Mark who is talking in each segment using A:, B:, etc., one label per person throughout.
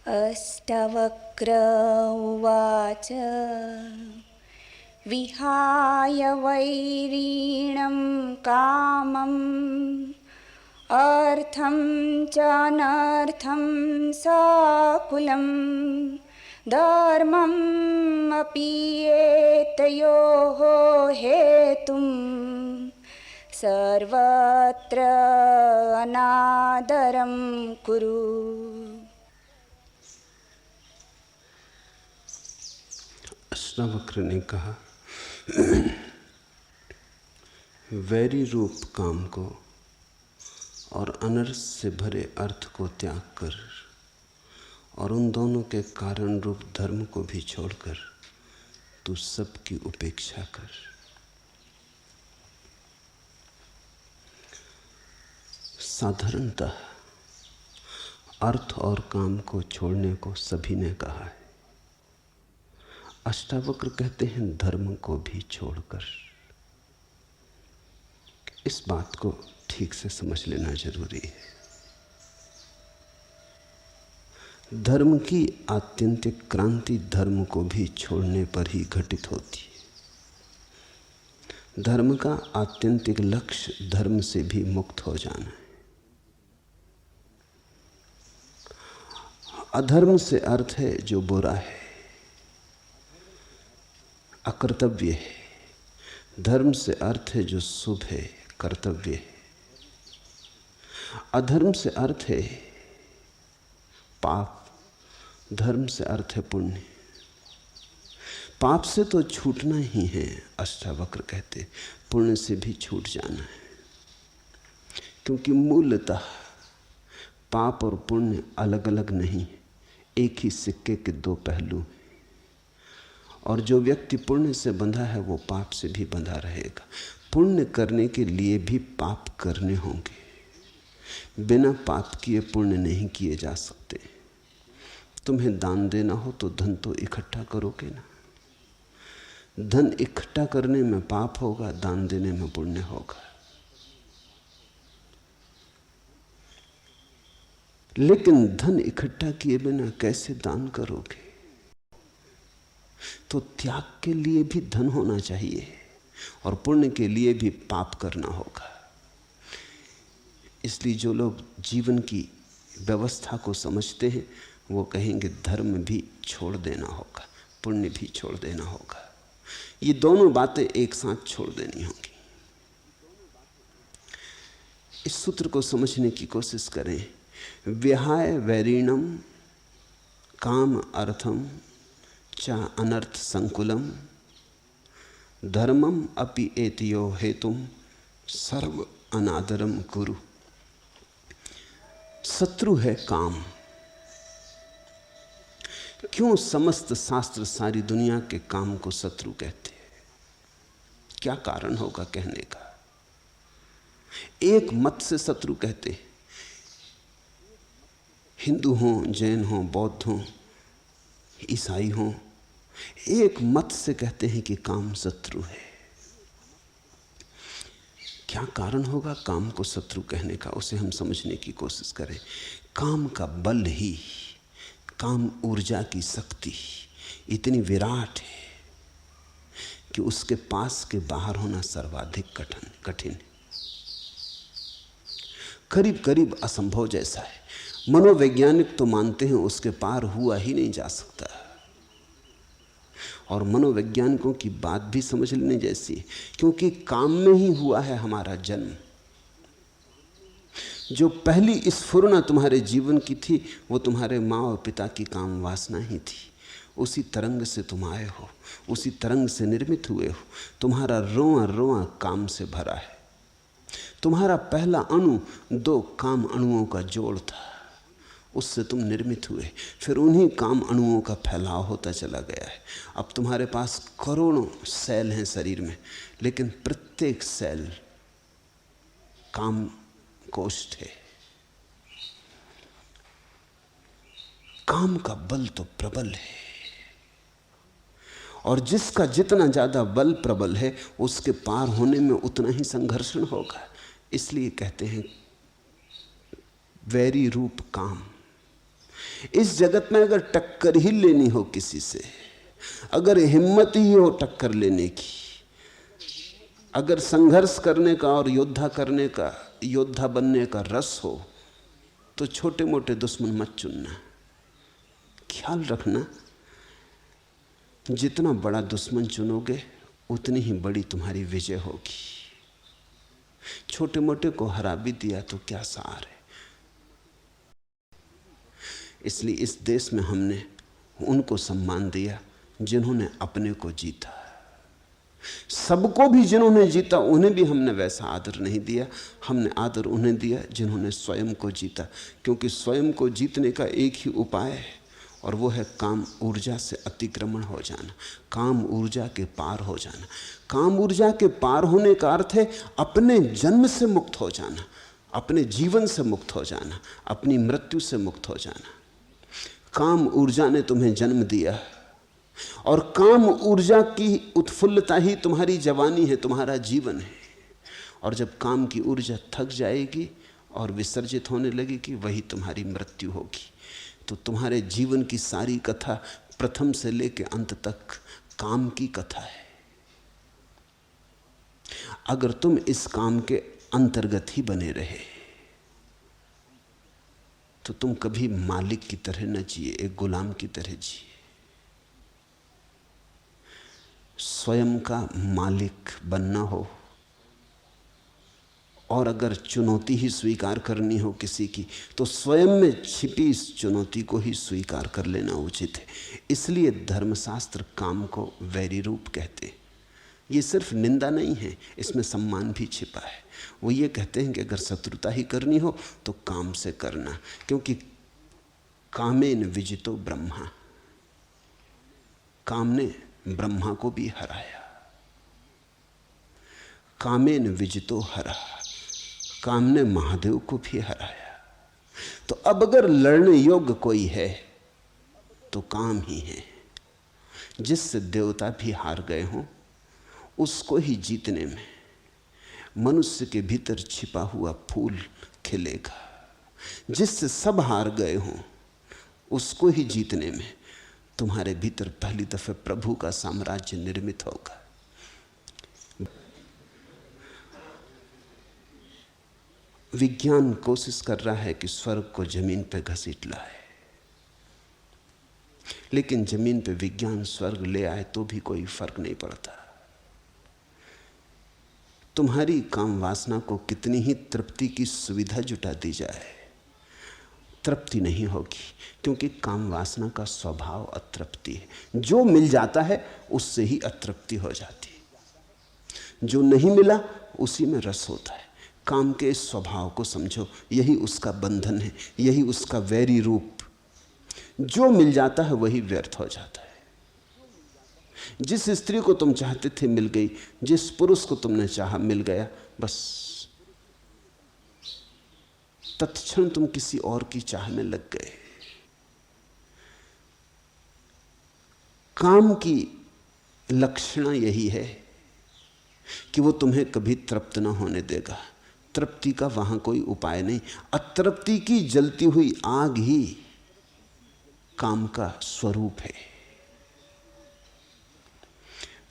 A: अष्टवक्र उवाच विहाय वैरीणं कामम् अर्थं च अनर्थं सकुलं धर्मम् अपि एतयोः हेतुं सर्वत्र अनादरं कुरु।
B: अष्टावक्र ने कहा, वैरी रूप काम को और अनर्थ से भरे अर्थ को त्याग कर और उन दोनों के कारण रूप धर्म को भी छोड़कर तू सबकी उपेक्षा कर। साधारणतः अर्थ और काम को छोड़ने को सभी ने कहा है। अष्टावक्र कहते हैं धर्म को भी छोड़कर। इस बात को ठीक से समझ लेना जरूरी है। धर्म की आत्यंतिक क्रांति धर्म को भी छोड़ने पर ही घटित होती है। धर्म का आत्यंतिक लक्ष्य धर्म से भी मुक्त हो जाना है। अधर्म से अर्थ है जो बुरा है, अकर्तव्य है। धर्म से अर्थ है जो शुभ है, कर्तव्य है। अधर्म से अर्थ है पाप, धर्म से अर्थ है पुण्य। पाप से तो छूटना ही है, अष्टावक्र कहते, पुण्य से भी छूट जाना है। क्योंकि मूलतः पाप और पुण्य अलग अलग नहीं, एक ही सिक्के के दो पहलू हैं। और जो व्यक्ति पुण्य से बंधा है वो पाप से भी बंधा रहेगा। पुण्य करने के लिए भी पाप करने होंगे। बिना पाप किए पुण्य नहीं किए जा सकते। तुम्हें दान देना हो तो धन तो इकट्ठा करोगे ना। धन इकट्ठा करने में पाप होगा, दान देने में पुण्य होगा। लेकिन धन इकट्ठा किए बिना कैसे दान करोगे? तो त्याग के लिए भी धन होना चाहिए और पुण्य के लिए भी पाप करना होगा। इसलिए जो लोग जीवन की व्यवस्था को समझते हैं वो कहेंगे धर्म भी छोड़ देना होगा, पुण्य भी छोड़ देना होगा। ये दोनों बातें एक साथ छोड़ देनी होंगी। इस सूत्र को समझने की कोशिश करें। विहाय वैरीणम काम अर्थम चा अनर्थ संकुलम धर्मम अपि एतयो हेतुम सर्व अनादरम कुरु। शत्रु है काम। क्यों समस्त शास्त्र सारी दुनिया के काम को शत्रु कहते हैं? क्या कारण होगा कहने का? एक मत से शत्रु कहते हैं। हिंदू हों, जैन हों, बौद्ध हों, ईसाई हों, एक मत से कहते हैं कि काम शत्रु है। क्या कारण होगा काम को शत्रु कहने का? उसे हम समझने की कोशिश करें। काम का बल ही, काम ऊर्जा की शक्ति इतनी विराट है कि उसके पास के बाहर होना सर्वाधिक कठिन है, करीब करीब असंभव जैसा है। मनोवैज्ञानिक तो मानते हैं उसके पार हुआ ही नहीं जा सकता। और मनोवैज्ञानिकों की बात भी समझ लेने जैसी है, क्योंकि काम में ही हुआ है हमारा जन्म। जो पहली स्फुरना तुम्हारे जीवन की थी वो तुम्हारे माँ और पिता की काम वासना ही थी। उसी तरंग से तुम आए हो, उसी तरंग से निर्मित हुए हो। तुम्हारा रोआ रोआ काम से भरा है। तुम्हारा पहला अणु दो काम अणुओं का जोड़ था, उससे तुम निर्मित हुए। फिर उन्हीं काम अणुओं का फैलाव होता चला गया है। अब तुम्हारे पास करोड़ों सेल हैं शरीर में, लेकिन प्रत्येक सेल काम कोष्ठ है। काम का बल तो प्रबल है, और जिसका जितना ज्यादा बल प्रबल है उसके पार होने में उतना ही संघर्षण होगा। इसलिए कहते हैं वैरी रूप काम। इस जगत में अगर टक्कर ही लेनी हो किसी से, अगर हिम्मत ही हो टक्कर लेने की, अगर संघर्ष करने का और योद्धा करने का, योद्धा बनने का रस हो, तो छोटे मोटे दुश्मन मत चुनना। ख्याल रखना, जितना बड़ा दुश्मन चुनोगे उतनी ही बड़ी तुम्हारी विजय होगी। छोटे मोटे को हरा भी दिया तो क्या सार है। इसलिए इस देश में हमने उनको सम्मान दिया जिन्होंने अपने को जीता। सबको भी जिन्होंने जीता उन्हें भी हमने वैसा आदर नहीं दिया। हमने आदर उन्हें दिया जिन्होंने स्वयं को जीता, क्योंकि स्वयं को जीतने का एक ही उपाय है और वो है काम ऊर्जा से अतिक्रमण हो जाना, काम ऊर्जा के पार हो जाना। काम ऊर्जा के पार होने का अर्थ है अपने जन्म से मुक्त हो जाना, अपने जीवन से मुक्त हो जाना, अपनी मृत्यु से मुक्त हो जाना। काम ऊर्जा ने तुम्हें जन्म दिया और काम ऊर्जा की उत्फुल्लता ही तुम्हारी जवानी है, तुम्हारा जीवन है। और जब काम की ऊर्जा थक जाएगी और विसर्जित होने लगेगी, वही तुम्हारी मृत्यु होगी। तो तुम्हारे जीवन की सारी कथा प्रथम से लेकर अंत तक काम की कथा है। अगर तुम इस काम के अंतर्गत ही बने रहे तो तुम कभी मालिक की तरह न जिए, एक गुलाम की तरह जिए। स्वयं का मालिक बनना हो और अगर चुनौती ही स्वीकार करनी हो किसी की, तो स्वयं में छिपी इस चुनौती को ही स्वीकार कर लेना उचित है। इसलिए धर्मशास्त्र काम को वैरी रूप कहते हैं। ये सिर्फ निंदा नहीं है, इसमें सम्मान भी छिपा है। वो ये कहते हैं कि अगर शत्रुता ही करनी हो तो काम से करना, क्योंकि कामेन विजितो ब्रह्मा, काम ने ब्रह्मा को भी हराया। कामेन विजितो हरा, काम ने महादेव को भी हराया। तो अब अगर लड़ने योग्य कोई है तो काम ही है। जिससे देवता भी हार गए हों उसको ही जीतने में मनुष्य के भीतर छिपा हुआ फूल खिलेगा। जिससे सब हार गए हों उसको ही जीतने में तुम्हारे भीतर पहली दफे प्रभु का साम्राज्य निर्मित होगा। विज्ञान कोशिश कर रहा है कि स्वर्ग को जमीन पर घसीट लाए, लेकिन जमीन पे विज्ञान स्वर्ग ले आए तो भी कोई फर्क नहीं पड़ता। तुम्हारी काम वासना को कितनी ही तृप्ति की सुविधा जुटा दी जाए, तृप्ति नहीं होगी, क्योंकि काम वासना का स्वभाव अतृप्ति है। जो मिल जाता है उससे ही अतृप्ति हो जाती है, जो नहीं मिला उसी में रस होता है। काम के इस स्वभाव को समझो, यही उसका बंधन है, यही उसका वैरी रूप। जो मिल जाता है वही व्यर्थ हो जाता है। जिस स्त्री को तुम चाहते थे मिल गई, जिस पुरुष को तुमने चाहा मिल गया, बस तत्क्षण तुम किसी और की चाह में लग गए। काम की लक्षण यही है कि वो तुम्हें कभी तृप्त न होने देगा। तृप्ति का वहां कोई उपाय नहीं। अतृप्ति की जलती हुई आग ही काम का स्वरूप है।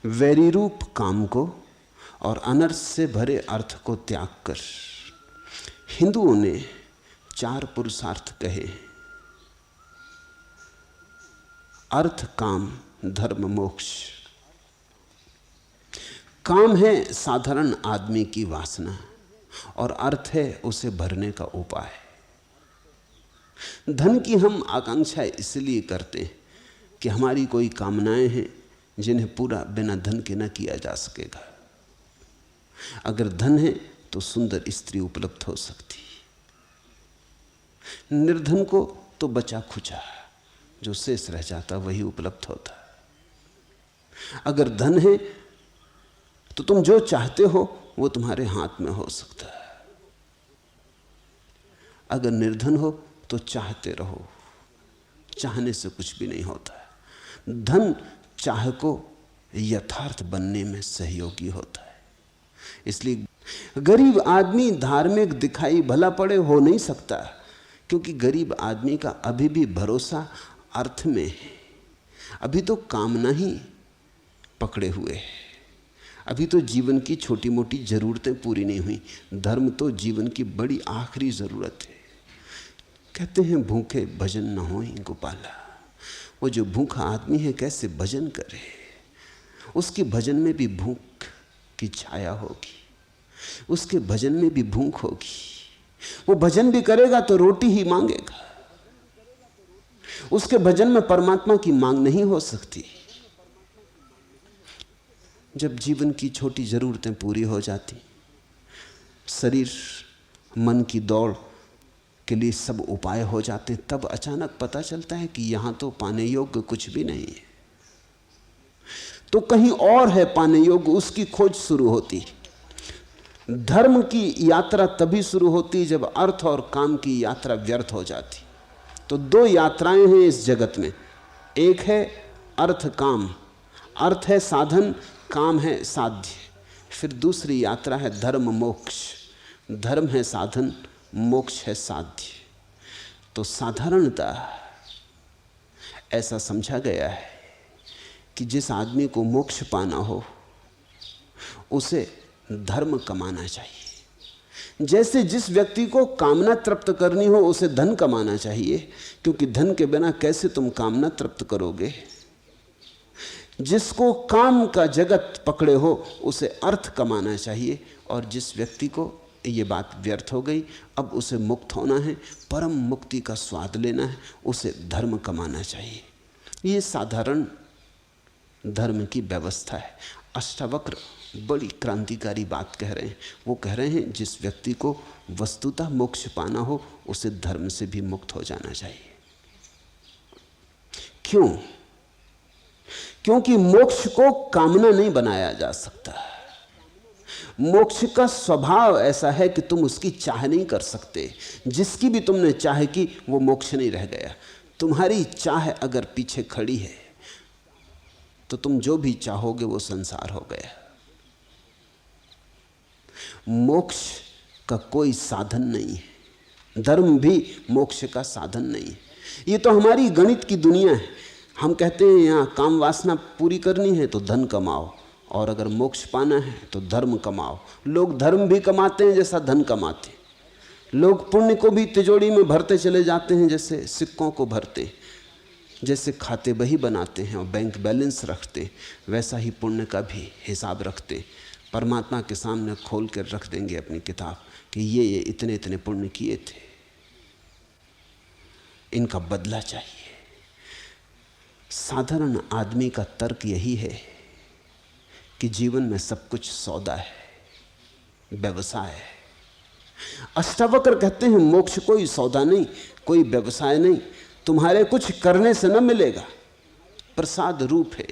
B: वैरी रूप काम को और अनर्थ से भरे अर्थ को त्याग कर हिंदुओं ने 4 पुरुषार्थ कहे: अर्थ, काम, धर्म, मोक्ष। काम है साधारण आदमी की वासना और अर्थ है उसे भरने का उपाय। धन की हम आकांक्षा इसलिए करते हैं कि हमारी कोई कामनाएं हैं जिन्हें पूरा बिना धन के न किया जा सकेगा। अगर धन है तो सुंदर स्त्री उपलब्ध हो सकती, निर्धन को तो बचा खुचा जो शेष रह जाता वही उपलब्ध होता। अगर धन है तो तुम जो चाहते हो वो तुम्हारे हाथ में हो सकता है। अगर निर्धन हो तो चाहते रहो, चाहने से कुछ भी नहीं होता। धन चाह को यथार्थ बनने में सहयोगी होता है। इसलिए गरीब आदमी धार्मिक दिखाई भला पड़े हो नहीं सकता, क्योंकि गरीब आदमी का अभी भी भरोसा अर्थ में है। अभी तो कामना ही पकड़े हुए है। अभी तो जीवन की छोटी मोटी जरूरतें पूरी नहीं हुई। धर्म तो जीवन की बड़ी आखिरी जरूरत है। कहते हैं भूखे भजन न होई गोपाला। वो जो भूखा आदमी है कैसे भजन करे? उसके भजन में भी भूख की छाया होगी, उसके भजन में भी भूख होगी। वो भजन भी करेगा तो रोटी ही मांगेगा। उसके भजन में परमात्मा की मांग नहीं हो सकती। जब जीवन की छोटी जरूरतें पूरी हो जाती, शरीर मन की दौड़ के लिए सब उपाय हो जाते, तब अचानक पता चलता है कि यहां तो पाने योग्य कुछ भी नहीं है, तो कहीं और है पाने योग्य। उसकी खोज शुरू होती। धर्म की यात्रा तभी शुरू होती जब अर्थ और काम की यात्रा व्यर्थ हो जाती। तो दो यात्राएं हैं इस जगत में, एक है अर्थ काम। अर्थ है साधन, काम है साध्य। फिर दूसरी यात्रा है धर्म मोक्ष। धर्म है साधन, मोक्ष है साध्य। तो साधारणतः ऐसा समझा गया है कि जिस आदमी को मोक्ष पाना हो उसे धर्म कमाना चाहिए। जैसे जिस व्यक्ति को कामना तृप्त करनी हो उसे धन कमाना चाहिए, क्योंकि धन के बिना कैसे तुम कामना तृप्त करोगे। जिसको काम का जगत पकड़े हो उसे अर्थ कमाना चाहिए, और जिस व्यक्ति को ये बात व्यर्थ हो गई, अब उसे मुक्त होना है, परम मुक्ति का स्वाद लेना है, उसे धर्म कमाना चाहिए। ये साधारण धर्म की व्यवस्था है। अष्टावक्र बड़ी क्रांतिकारी बात कह रहे हैं। वो कह रहे हैं जिस व्यक्ति को वस्तुतः मोक्ष पाना हो उसे धर्म से भी मुक्त हो जाना चाहिए। क्यों? क्योंकि मोक्ष को कामना नहीं बनाया जा सकता। मोक्ष का स्वभाव ऐसा है कि तुम उसकी चाह नहीं कर सकते। जिसकी भी तुमने चाह की वो मोक्ष नहीं रह गया। तुम्हारी चाह अगर पीछे खड़ी है तो तुम जो भी चाहोगे वो संसार हो गया। मोक्ष का कोई साधन नहीं है, धर्म भी मोक्ष का साधन नहीं है। ये तो हमारी गणित की दुनिया है। हम कहते हैं यहाँ काम वासना पूरी करनी है तो धन कमाओ, और अगर मोक्ष पाना है तो धर्म कमाओ। लोग धर्म भी कमाते हैं जैसा धन कमाते हैं। लोग पुण्य को भी तिजोरी में भरते चले जाते हैं जैसे सिक्कों को भरते हैं। जैसे खाते बही बनाते हैं और बैंक बैलेंस रखते हैं, वैसा ही पुण्य का भी हिसाब रखते हैं। परमात्मा के सामने खोल कर रख देंगे अपनी किताब कि ये इतने इतने पुण्य किए थे, इनका बदला चाहिए। साधारण आदमी का तर्क यही है कि जीवन में सब कुछ सौदा है, व्यवसाय है। अष्टावक्र कहते हैं मोक्ष कोई सौदा नहीं, कोई व्यवसाय नहीं। तुम्हारे कुछ करने से न मिलेगा, प्रसाद रूप है।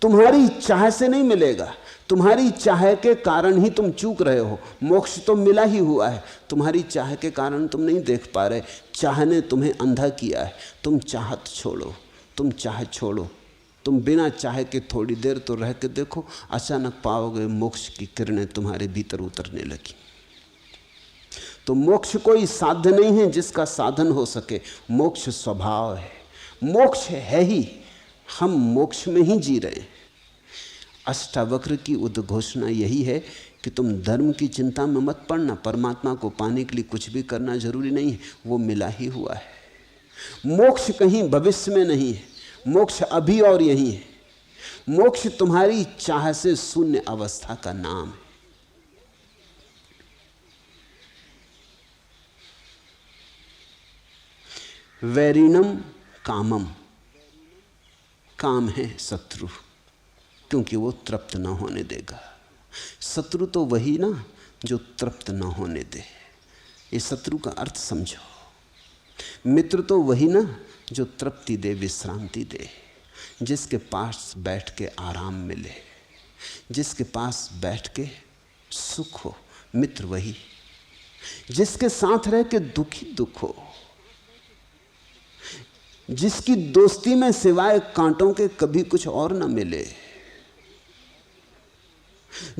B: तुम्हारी चाह से नहीं मिलेगा, तुम्हारी चाह के कारण ही तुम चूक रहे हो। मोक्ष तो मिला ही हुआ है, तुम्हारी चाह के कारण तुम नहीं देख पा रहे। चाह ने तुम्हें अंधा किया है। तुम चाहत छोड़ो, तुम चाह छोड़ो। तुम बिना चाह के थोड़ी देर तो रह के देखो, अचानक पाओगे मोक्ष की किरणें तुम्हारे भीतर उतरने लगी। तो मोक्ष कोई साध्य नहीं है जिसका साधन हो सके। मोक्ष स्वभाव है, मोक्ष है ही। हम मोक्ष में ही जी रहे हैं। अष्टावक्र की उद्घोषणा यही है कि तुम धर्म की चिंता में मत पड़ना। परमात्मा को पाने के लिए कुछ भी करना जरूरी नहीं है, वो मिला ही हुआ है। मोक्ष कहीं भविष्य में नहीं है, मोक्ष अभी और यही है। मोक्ष तुम्हारी चाह से शून्य अवस्था का नाम है। वैरिणम कामम, काम है शत्रु, क्योंकि वो तृप्त न होने देगा। शत्रु तो वही ना जो तृप्त न होने दे। ये शत्रु का अर्थ समझो। मित्र तो वही ना जो तृप्ति दे, विश्रांति दे, जिसके पास बैठ के आराम मिले, जिसके पास बैठ के सुख हो। मित्र वही जिसके साथ रह के दुखी दुख हो, जिसकी दोस्ती में सिवाय कांटों के कभी कुछ और न मिले,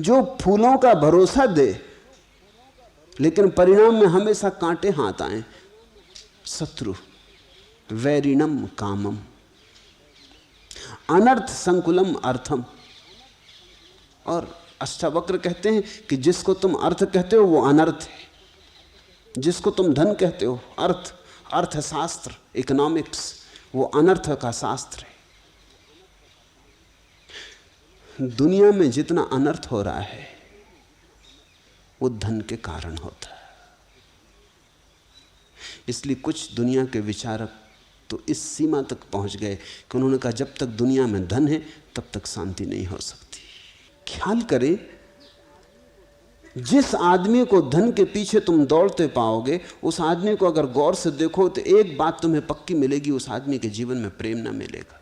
B: जो फूलों का भरोसा दे लेकिन परिणाम में हमेशा कांटे हाथ आए। शत्रु वैरिणम कामम अनर्थ संकुलम अर्थम। और अष्टावक्र कहते हैं कि जिसको तुम अर्थ कहते हो वो अनर्थ है, जिसको तुम धन कहते हो अर्थशास्त्र इकोनॉमिक्स, वो अनर्थ का शास्त्र है। दुनिया में जितना अनर्थ हो रहा है वो धन के कारण होता है। इसलिए कुछ दुनिया के विचारक तो इस सीमा तक पहुंच गए कि उन्होंने कहा जब तक दुनिया में धन है तब तक शांति नहीं हो सकती। ख्याल करें, जिस आदमी को धन के पीछे तुम दौड़ते पाओगे, उस आदमी को अगर गौर से देखो तो एक बात तुम्हें पक्की मिलेगी, उस आदमी के जीवन में प्रेम ना मिलेगा।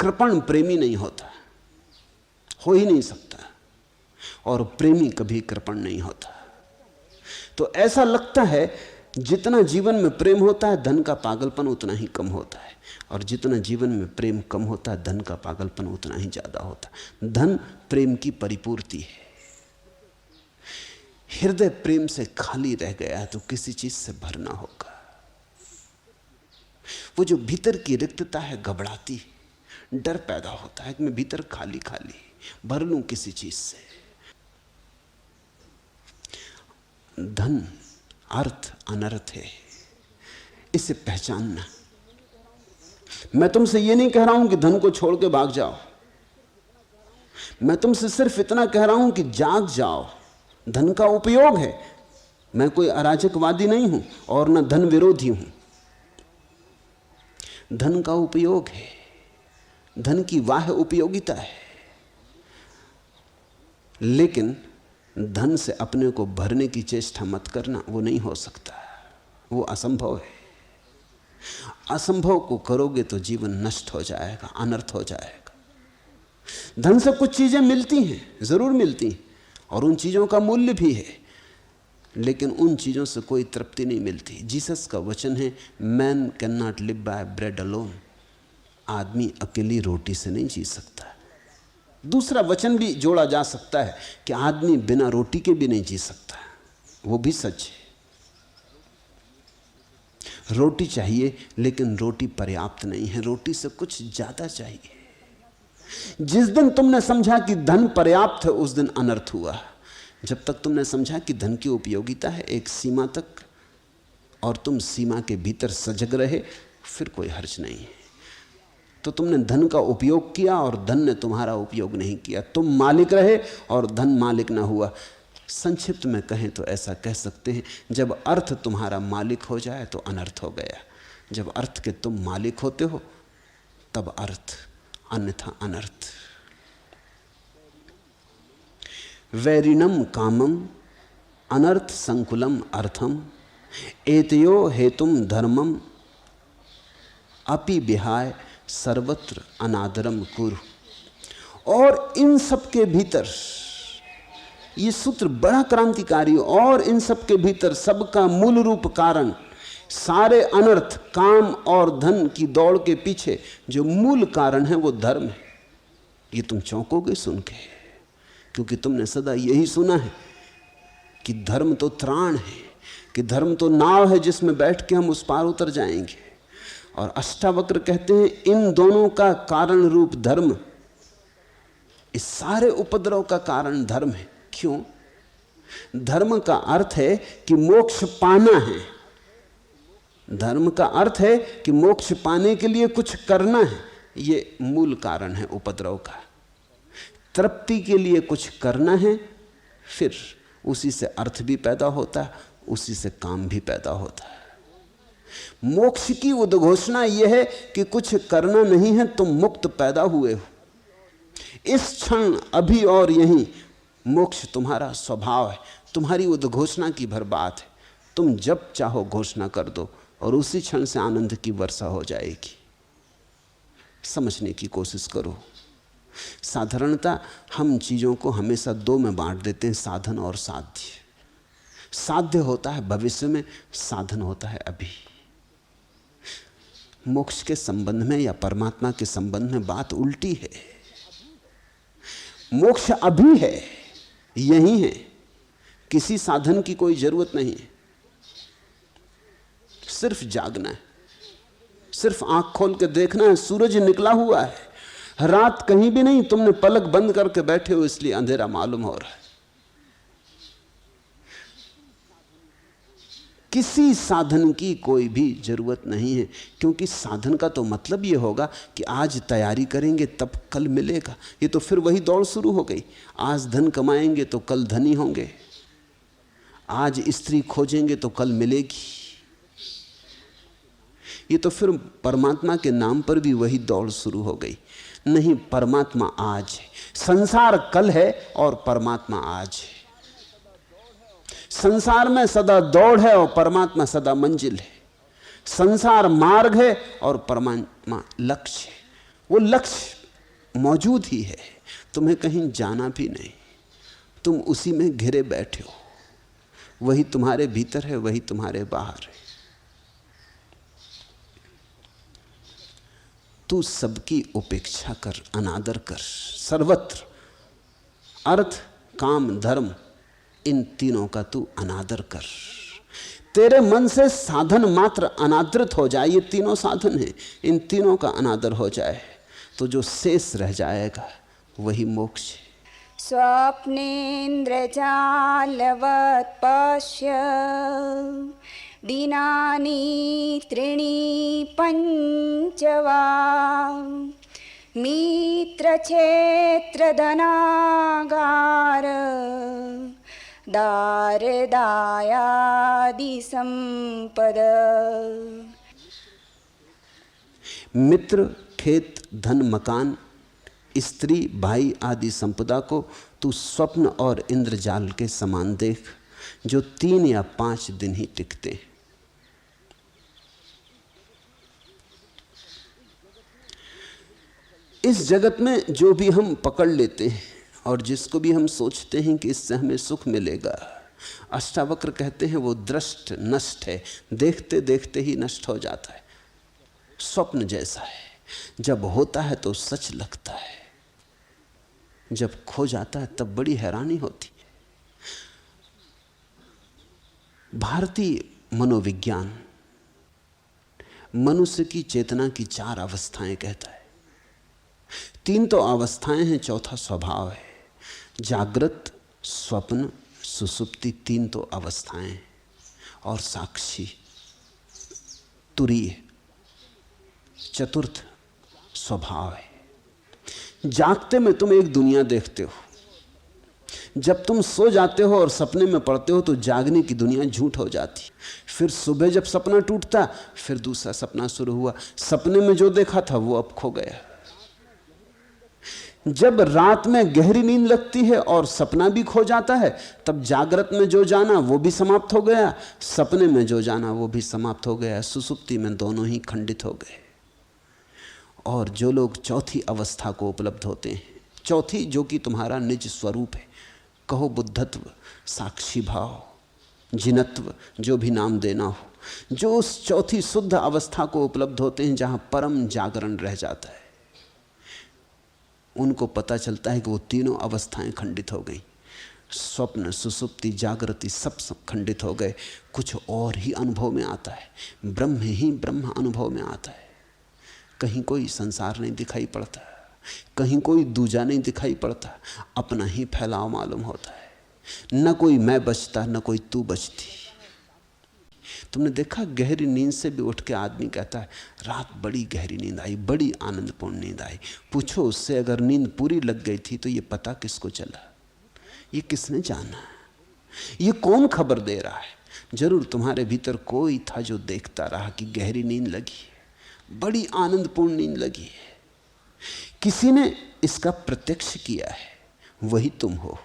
B: कृपण प्रेमी नहीं होता, हो ही नहीं सकता, और प्रेमी कभी कृपण नहीं होता। तो ऐसा लगता है जितना जीवन में प्रेम होता है धन का पागलपन उतना ही कम होता है, और जितना जीवन में प्रेम कम होता है धन का पागलपन उतना ही ज्यादा होता है। धन प्रेम की परिपूर्ति है। हृदय प्रेम से खाली रह गया है तो किसी चीज से भरना होगा। वो जो भीतर की रिक्तता है घबराती, डर पैदा होता है कि मैं भीतर खाली खाली भर लूं किसी चीज से। धन अर्थ अनर्थ है, इसे पहचानना। मैं तुमसे ये नहीं कह रहा हूं कि धन को छोड़ के भाग जाओ, मैं तुमसे सिर्फ इतना कह रहा हूं कि जाग जाओ। धन का उपयोग है, मैं कोई अराजकवादी नहीं हूं और न धन विरोधी हूं। धन का उपयोग है, धन की वाह उपयोगिता है, लेकिन धन से अपने को भरने की चेष्टा मत करना, वो नहीं हो सकता, वो असंभव है। असंभव को करोगे तो जीवन नष्ट हो जाएगा, अनर्थ हो जाएगा। धन से कुछ चीजें मिलती हैं, जरूर मिलती हैं, और उन चीजों का मूल्य भी है, लेकिन उन चीजों से कोई तृप्ति नहीं मिलती। जीसस का वचन है, man can not live by bread alone. आदमी अकेली रोटी से नहीं जी सकता। दूसरा वचन भी जोड़ा जा सकता है कि आदमी बिना रोटी के भी नहीं जी सकता, वो भी सच है। रोटी चाहिए, लेकिन रोटी पर्याप्त नहीं है, रोटी से कुछ ज्यादा चाहिए। जिस दिन तुमने समझा कि धन पर्याप्त है उस दिन अनर्थ हुआ। जब तक तुमने समझा कि धन की उपयोगिता है एक सीमा तक, और तुम सीमा के भीतर सजग रहे, फिर कोई हर्ज नहीं है। तो तुमने धन का उपयोग किया और धन ने तुम्हारा उपयोग नहीं किया। तुम मालिक रहे और धन मालिक ना हुआ। संक्षिप्त में कहें तो ऐसा कह सकते हैं, जब अर्थ तुम्हारा मालिक हो जाए तो अनर्थ हो गया। जब अर्थ के तुम मालिक होते हो तब अर्थ, अन्यथा अनर्थ। वैरिणम कामम अनर्थ संकुलम अर्थम एतयो हेतुम धर्मम अपि विहाय सर्वत्र अनादरम कुरु। और इन सब के भीतर, ये सूत्र बड़ा क्रांतिकारी, और इन सब के भीतर सबका मूल रूप कारण, सारे अनर्थ, काम और धन की दौड़ के पीछे जो मूल कारण है वो धर्म है। ये तुम चौंकोगे सुन के, क्योंकि तुमने सदा यही सुना है कि धर्म तो त्राण है, कि धर्म तो नाव है जिसमें बैठ के हम उस पार उतर जाएंगे। और अष्टावक्र कहते हैं इन दोनों का कारण रूप धर्म, इस सारे उपद्रव का कारण धर्म है। क्यों? धर्म का अर्थ है कि मोक्ष पाना है। धर्म का अर्थ है कि मोक्ष पाने के लिए कुछ करना है। ये मूल कारण है उपद्रव का। तृप्ति के लिए कुछ करना है, फिर उसी से अर्थ भी पैदा होता है, उसी से काम भी पैदा होता है। मोक्ष की उद्घोषणा यह है कि कुछ करना नहीं है, तुम मुक्त पैदा हुए हो। इस क्षण, अभी और यहीं मोक्ष तुम्हारा स्वभाव है, तुम्हारी उद्घोषणा की भर बात है। तुम जब चाहो घोषणा कर दो और उसी क्षण से आनंद की वर्षा हो जाएगी। समझने की कोशिश करो। साधारणता हम चीजों को हमेशा दो में बांट देते हैं, साधन और साध्य। साध्य होता है भविष्य में, साधन होता है अभी। मोक्ष के संबंध में या परमात्मा के संबंध में बात उल्टी है। मोक्ष अभी है, यही है, किसी साधन की कोई जरूरत नहीं है, सिर्फ जागना है, सिर्फ आंख खोल के देखना है। सूरज निकला हुआ है, रात कहीं भी नहीं, तुमने पलक बंद करके बैठे हो इसलिए अंधेरा मालूम हो रहा है। किसी साधन की कोई भी जरूरत नहीं है, क्योंकि साधन का तो मतलब यह होगा कि आज तैयारी करेंगे तब कल मिलेगा। ये तो फिर वही दौड़ शुरू हो गई, आज धन कमाएंगे तो कल धनी होंगे, आज स्त्री खोजेंगे तो कल मिलेगी। ये तो फिर परमात्मा के नाम पर भी वही दौड़ शुरू हो गई। नहीं, परमात्मा आज है, संसार कल है और परमात्मा आज है। संसार में सदा दौड़ है और परमात्मा सदा मंजिल है। संसार मार्ग है और परमात्मा लक्ष्य है। वो लक्ष्य मौजूद ही है, तुम्हें कहीं जाना भी नहीं, तुम उसी में घिरे बैठे हो। वही तुम्हारे भीतर है, वही तुम्हारे बाहर है। तू सबकी उपेक्षा कर, अनादर कर। सर्वत्र अर्थ, काम, धर्म, इन तीनों का तू अनादर कर। तेरे मन से साधन मात्र अनादृत हो जाए, ये तीनों साधन हैं, इन तीनों का अनादर हो जाए तो जो शेष रह जाएगा वही मोक्ष है।
A: स्वप्नेन्द्रजालवत् पश्य दिनानि त्रीणि पञ्च वा मित्रक्षेत्रधनागार दारदायादि संपद।
B: मित्र, खेत, धन, मकान, स्त्री, भाई आदि संपदा को तू स्वप्न और इंद्रजाल के समान देख, जो 3 या 5 दिन ही टिकते हैं। इस जगत में जो भी हम पकड़ लेते हैं और जिसको भी हम सोचते हैं कि इससे हमें सुख मिलेगा, अष्टावक्र कहते हैं वो दृष्ट नष्ट है, देखते देखते ही नष्ट हो जाता है। स्वप्न जैसा है, जब होता है तो सच लगता है, जब खो जाता है तब बड़ी हैरानी होती है। भारतीय मनोविज्ञान मनुष्य की चेतना की 4 अवस्थाएं कहता है। 3 तो अवस्थाएं हैं, चौथा स्वभाव है। जागृत, स्वप्न, सुसुप्ति, 3 तो अवस्थाएं हैं, और साक्षी, तुरीय, चतुर्थ स्वभाव है। जागते में तुम एक दुनिया देखते हो, जब तुम सो जाते हो और सपने में पड़ते हो तो जागने की दुनिया झूठ हो जाती। फिर सुबह जब सपना टूटता, फिर दूसरा सपना शुरू हुआ, सपने में जो देखा था वो अब खो गया। जब रात में गहरी नींद लगती है और सपना भी खो जाता है, तब जागृत में जो जाना वो भी समाप्त हो गया, सपने में जो जाना वो भी समाप्त हो गया। सुसुप्ति में दोनों ही खंडित हो गए। और जो लोग चौथी अवस्था को उपलब्ध होते हैं, चौथी जो कि तुम्हारा निज स्वरूप है, कहो बुद्धत्व, साक्षी भाव, जिनत्व, जो भी नाम देना हो, जो उस चौथी शुद्ध अवस्था को उपलब्ध होते हैं जहां परम जागरण रह जाता है, उनको पता चलता है कि वो तीनों अवस्थाएं खंडित हो गई। स्वप्न, सुसुप्ति, जागृति सब खंडित हो गए। कुछ और ही अनुभव में आता है, ब्रह्म ही ब्रह्म अनुभव में आता है। कहीं कोई संसार नहीं दिखाई पड़ता, कहीं कोई दूजा नहीं दिखाई पड़ता, अपना ही फैलाव मालूम होता है। न कोई मैं बचता, न कोई तू बचती। तुमने देखा, गहरी नींद से भी उठ के आदमी कहता है रात बड़ी गहरी नींद आई, बड़ी आनंदपूर्ण नींद आई। पूछो उससे, अगर नींद पूरी लग गई थी तो ये पता किसको चला, ये किसने जाना, ये कौन खबर दे रहा है? जरूर तुम्हारे भीतर कोई था जो देखता रहा कि गहरी नींद लगी है, बड़ी आनंदपूर्ण नींद लगी है। किसी ने इसका प्रत्यक्ष किया है, वही तुम हो।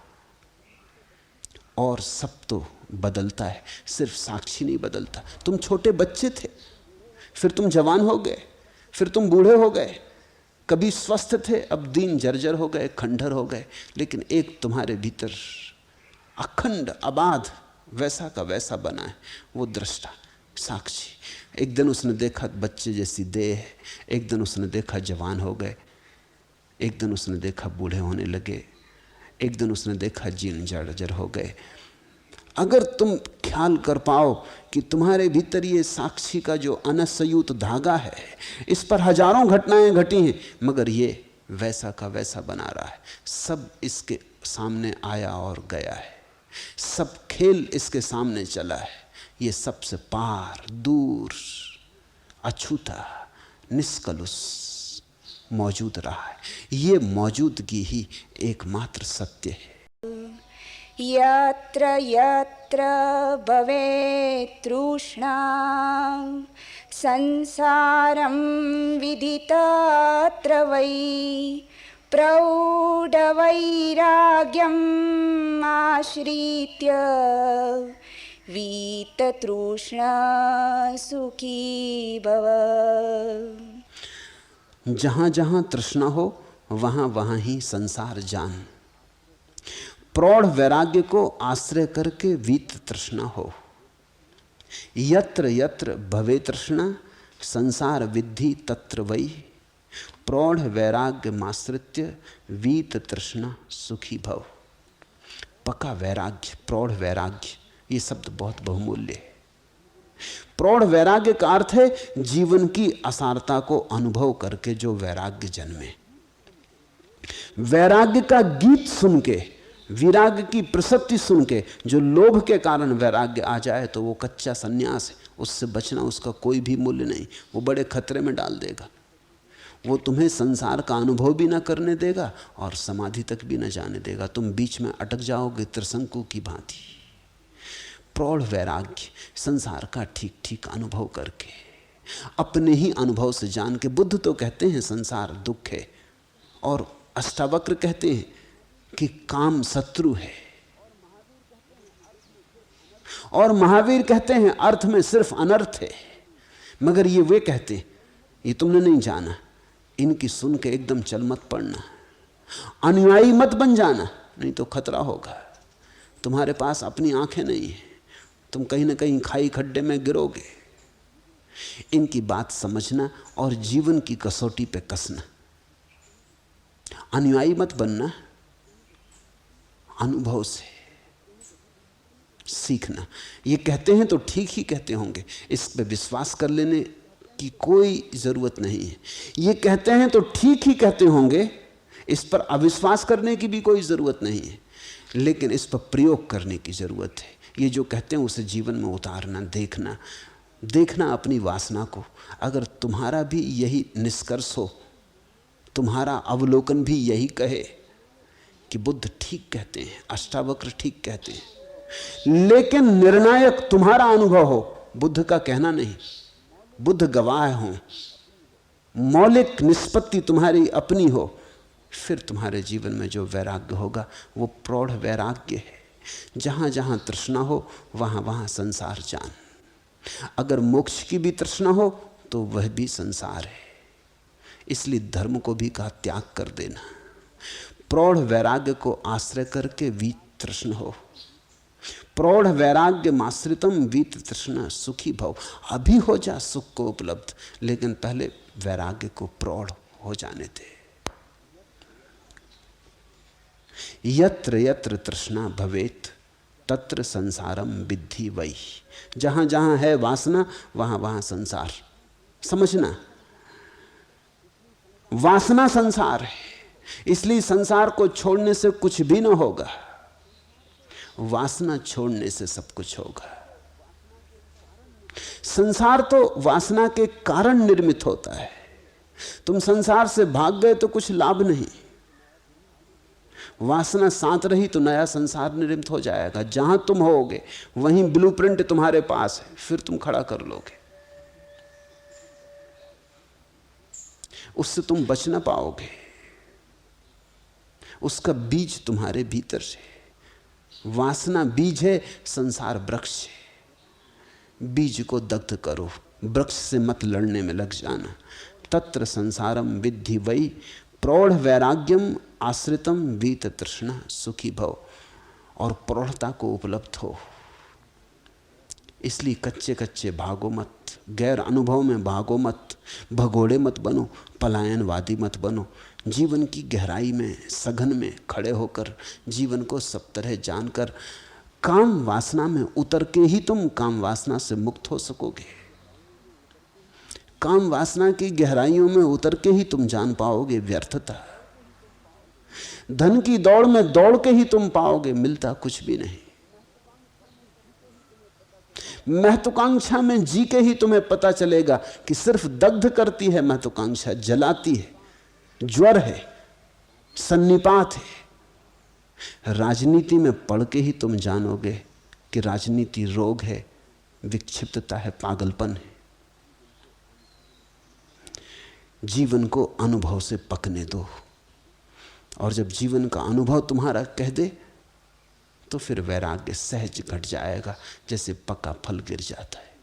B: और सब तो बदलता है, सिर्फ साक्षी नहीं बदलता। तुम छोटे बच्चे थे, फिर तुम जवान हो गए, फिर तुम बूढ़े हो गए। कभी स्वस्थ थे, अब दीन जर्जर हो गए, खंडर हो गए। लेकिन एक तुम्हारे भीतर अखंड अबाध वैसा का वैसा बना है, वो दृष्टा, साक्षी। एक दिन उसने देखा बच्चे जैसी देह, एक दिन उसने देखा जवान हो गए, एक दिन उसने देखा बूढ़े होने लगे, एक दिन उसने देखा जीर्ण जर्जर हो गए। अगर तुम ख्याल कर पाओ कि तुम्हारे भीतर ये साक्षी का जो अनसयुत धागा है, इस पर हजारों घटनाएं घटी हैं, मगर ये वैसा का वैसा बना रहा है। सब इसके सामने आया और गया है, सब खेल इसके सामने चला है। ये सबसे पार, दूर, अछूता, निष्कलुष मौजूद रहा है। ये मौजूदगी ही एकमात्र सत्य है।
A: यत्र यत्र भवेत् तृष्णा संसारं विदितत्र वै प्रौढवैराग्यम् आश्रित्य वीततृष्णा सुखी भव।
B: जहां जहां तृष्णा हो वहां वहां ही संसार जान। प्रौढ़ वैराग्य को आश्रय करके वीत तृष्णा हो। यत्र यत्र भवे तृष्णा संसार विद्धि तत्र वै प्रौढ़ वैराग्य माश्रित्य वीत तृष्णा सुखी भव। पक्का वैराग्य, प्रौढ़ वैराग्य, ये शब्द बहुत बहुमूल्य है। प्रौढ़ वैराग्य का अर्थ है जीवन की असारता को अनुभव करके जो वैराग्य जन्मे। वैराग्य का गीत सुन के, विराग की प्रसक्ति सुन के जो लोभ के कारण वैराग्य आ जाए तो वो कच्चा सन्यास है। उससे बचना उसका कोई भी मूल्य नहीं, वो बड़े खतरे में डाल देगा। वो तुम्हें संसार का अनुभव भी ना करने देगा और समाधि तक भी ना जाने देगा। तुम बीच में अटक जाओगे त्रिशंकु की भांति। प्रौढ़ वैराग्य संसार का ठीक ठीक अनुभव करके, अपने ही अनुभव से जान के। बुद्ध तो कहते हैं संसार दुख है, और अष्टावक्र कहते हैं कि काम शत्रु है, और महावीर कहते हैं अर्थ में सिर्फ अनर्थ है। मगर ये वे कहते हैं, ये तुमने नहीं जाना। इनकी सुन के एकदम चल मत पड़ना, अनुयायी मत बन जाना, नहीं तो खतरा होगा। तुम्हारे पास अपनी आंखें नहीं है, तुम कहीं ना कहीं खाई खड्डे में गिरोगे। इनकी बात समझना और जीवन की कसौटी पे कसना। अनुयायी मत बनना, अनुभव से सीखना। ये कहते हैं तो ठीक ही कहते होंगे, इस पे विश्वास कर लेने की कोई जरूरत नहीं है। ये कहते हैं तो ठीक ही कहते होंगे, इस पर अविश्वास करने की भी कोई जरूरत नहीं है, लेकिन इस पर प्रयोग करने की जरूरत है। ये जो कहते हैं उसे जीवन में उतारना, देखना अपनी वासना को। अगर तुम्हारा भी यही निष्कर्ष हो, तुम्हारा अवलोकन भी यही कहे कि बुद्ध ठीक कहते हैं, अष्टावक्र ठीक कहते हैं, लेकिन निर्णायक तुम्हारा अनुभव हो, बुद्ध का कहना नहीं, बुद्ध गवाह हो, मौलिक निष्पत्ति तुम्हारी अपनी हो, फिर तुम्हारे जीवन में जो वैराग्य होगा वो प्रौढ़ वैराग्य है। जहां जहां तृष्णा हो वहां वहां संसार जान। अगर मोक्ष की भी तृष्णा हो तो वह भी संसार है। इसलिए धर्म को भी कहा त्याग कर देना। प्रौढ़ वैराग्य को आश्रय करके वीत तृष्ण हो। प्रौढ़ वैराग्य माश्रितम वीत तृष्णा सुखी भव। अभी हो जा सुख को उपलब्ध, लेकिन पहले वैराग्य को प्रौढ़ हो जाने दे। यत्र यत्र तृष्णा भवेत तत्र संसारम विद्धि वै। जहां जहां है वासना वहां वहां संसार। समझना, वासना संसार है, इसलिए संसार को छोड़ने से कुछ भी ना होगा, वासना छोड़ने से सब कुछ होगा। संसार तो वासना के कारण निर्मित होता है। तुम संसार से भाग गए तो कुछ लाभ नहीं, वासना साथ रही तो नया संसार निर्मित हो जाएगा। जहां तुम होगे वहीं ब्लूप्रिंट तुम्हारे पास है, फिर तुम खड़ा कर लोगे, उससे तुम बच ना पाओगे। उसका बीज तुम्हारे भीतर से, वासना बीज है, संसार वृक्ष है। बीज को दग्ध करो, वृक्ष से मत लड़ने में लग जाना। तत्र संसारम विद्धि वै प्रौढ़ वैराग्यम आश्रितम वीत तृष्णा सुखी भव। और प्रौढ़ता को उपलब्ध हो। इसलिए कच्चे कच्चे भागो मत, गैर अनुभव में भागो मत, भगोड़े मत बनो, पलायनवादी मत बनो। जीवन की गहराई में, सघन में खड़े होकर जीवन को सब तरह जानकर काम वासना में उतर के ही तुम काम वासना से मुक्त हो सकोगे। काम वासना की गहराइयों में उतर के ही तुम जान पाओगे व्यर्थता। धन की दौड़ में दौड़ के ही तुम पाओगे मिलता कुछ भी नहीं। महत्वाकांक्षा में जी के ही तुम्हें पता चलेगा कि सिर्फ दग्ध करती है महत्वाकांक्षा, जलाती है, ज्वर है, सन्निपात है। राजनीति में पढ़ के ही तुम जानोगे कि राजनीति रोग है, विक्षिप्तता है, पागलपन है। जीवन को अनुभव से पकने दो, और जब जीवन का अनुभव तुम्हारा कह दे तो फिर वैराग्य सहज घट जाएगा, जैसे पका फल गिर जाता है।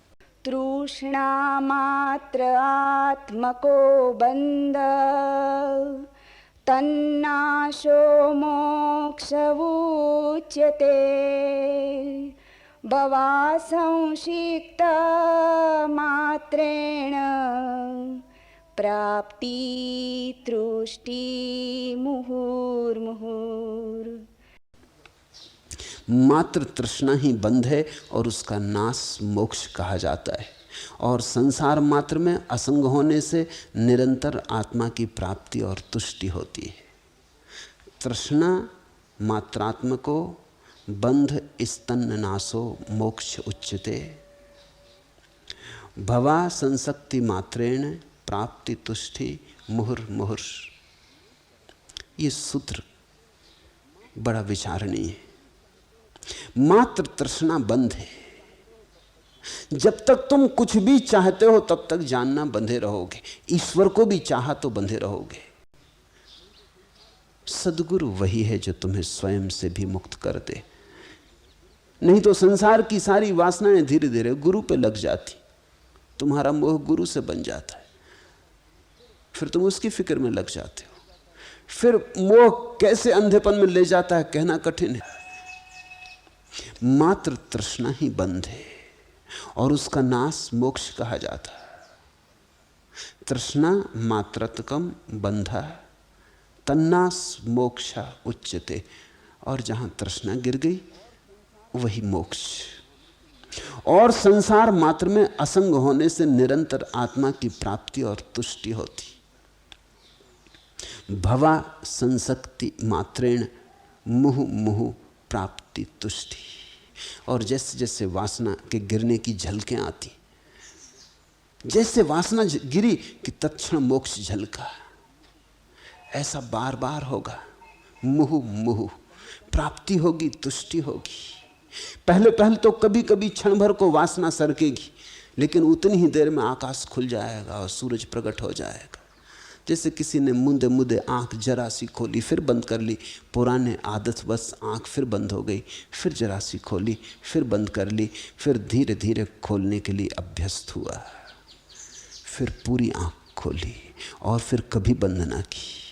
A: तृष्णा मात्र आत्मको बंध तन्नाशो मोक्ष उच्यते भवा संशिक्त मात्रेण प्राप्ति तृष्टि मुहुर्मुहुर्।
B: मात्र तृष्णा ही बंध है और उसका नाश मोक्ष कहा जाता है। और संसार मात्र में असंग होने से निरंतर आत्मा की प्राप्ति और तुष्टि होती है। तृष्णा मात्रात्मको बंध स्तन्न नाशो मोक्ष उच्यते भवा संसक्ति मात्रेण प्राप्ति तुष्टि मुहुर्मुहुर्। ये सूत्र बड़ा विचारणीय है। मात्र तृष्णा बंध है। जब तक तुम कुछ भी चाहते हो तब तक जानना बंधे रहोगे। ईश्वर को भी चाहा तो बंधे रहोगे। सद्गुरु वही है जो तुम्हें स्वयं से भी मुक्त कर दे। नहीं तो संसार की सारी वासनाएं धीरे धीरे गुरु पे लग जाती, तुम्हारा मोह गुरु से बन जाता है, फिर तुम उसकी फिक्र में लग जाते हो। फिर मोह कैसे अंधेपन में ले जाता है कहना कठिन है। मात्र तृष्णा ही बंध है और उसका नाश मोक्ष कहा जाता है। तृष्णा मात्रत्कम बंधा तन्नास मोक्षा उच्यते। और जहां तृष्णा गिर गई वही मोक्ष। और संसार मात्र में असंग होने से निरंतर आत्मा की प्राप्ति और तुष्टि होती। भवा संसक्ति मात्रेण मुहु मुहु प्राप्ति तुष्टि। और जैसे जैसे वासना के गिरने की झलकें आती, जैसे वासना गिरी कि तत्क्षण मोक्ष झलका, ऐसा बार बार होगा। मुहु मुहु प्राप्ति होगी, तुष्टि होगी। पहले पहले तो कभी कभी क्षण भर को वासना सरकेगी, लेकिन उतनी ही देर में आकाश खुल जाएगा और सूरज प्रकट हो जाएगा। जैसे किसी ने मुंदे मुंदे आंख जरा सी खोली फिर बंद कर ली, पुराने आदत बस आंख फिर बंद हो गई, फिर जरा सी खोली फिर बंद कर ली, फिर धीरे धीरे खोलने के लिए अभ्यस्त हुआ, फिर पूरी आंख खोली और फिर कभी बंद ना की।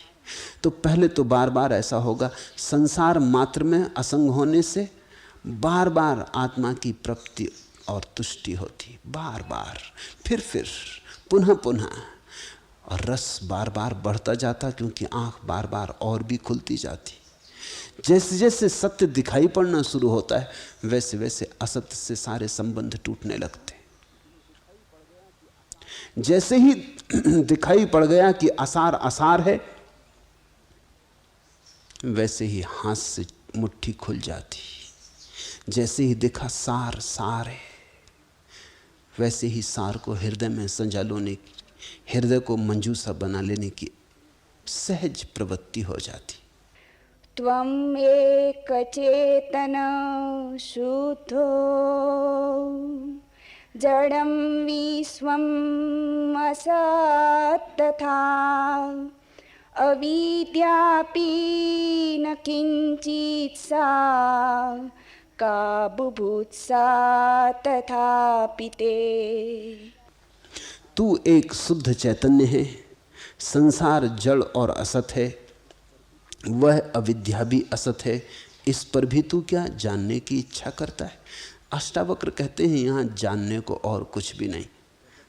B: तो पहले तो बार बार ऐसा होगा। संसार मात्र में असंग होने से बार बार आत्मा की प्राप्ति और तुष्टि होती, बार बार, फिर पुनः पुनः। और रस बार बार बढ़ता जाता, क्योंकि आंख बार बार और भी खुलती जाती। जैसे जैसे सत्य दिखाई पड़ना शुरू होता है वैसे वैसे असत्य से सारे संबंध टूटने लगते। जैसे ही दिखाई पड़ गया कि आसार आसार है, वैसे ही हाथ से मुट्ठी खुल जाती। जैसे ही दिखा सार सार है, वैसे ही सार को हृदय में संजा लेने की, हृदय को मंजूसा बना लेने की सहज प्रवृत्ति हो जाती।
A: त्वम् एक चेतन शुद्धो जडं विश्वम् असत् तथा अविद्यापि न किंचित् सा का बुभुत्सा तथापि ते।
B: तू एक शुद्ध चैतन्य है, संसार जड़ और असत है, वह अविद्या भी असत है, इस पर भी तू क्या जानने की इच्छा करता है। अष्टावक्र कहते हैं यहाँ जानने को और कुछ भी नहीं।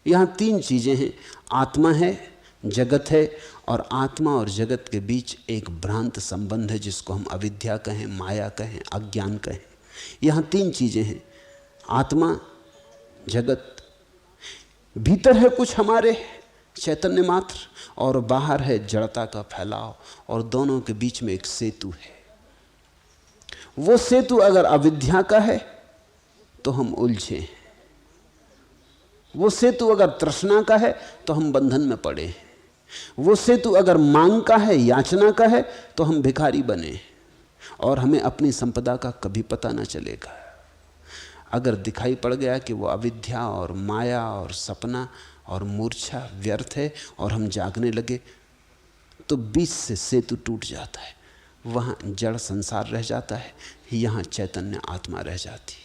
B: यहाँ तीन चीजें हैं, आत्मा है, जगत है, और आत्मा और जगत के बीच एक भ्रांत संबंध है जिसको हम अविद्या कहें, माया कहें, अज्ञान कहें। यहां तीन चीजें हैं, आत्मा, जगत। भीतर है कुछ हमारे चैतन्य मात्र, और बाहर है जड़ता का फैलाव, और दोनों के बीच में एक सेतु है। वो सेतु अगर अविद्या का है तो हम उलझे हैं, वो सेतु अगर तृष्णा का है तो हम बंधन में पड़े हैं, वो सेतु अगर मांग का है, याचना का है, तो हम भिखारी बने और हमें अपनी संपदा का कभी पता ना चलेगा। अगर दिखाई पड़ गया कि वो अविद्या और माया और सपना और मूर्छा व्यर्थ है और हम जागने लगे, तो बीच से सेतु टूट जाता है। वहाँ जड़ संसार रह जाता है, यहाँ चैतन्य आत्मा रह जाती है।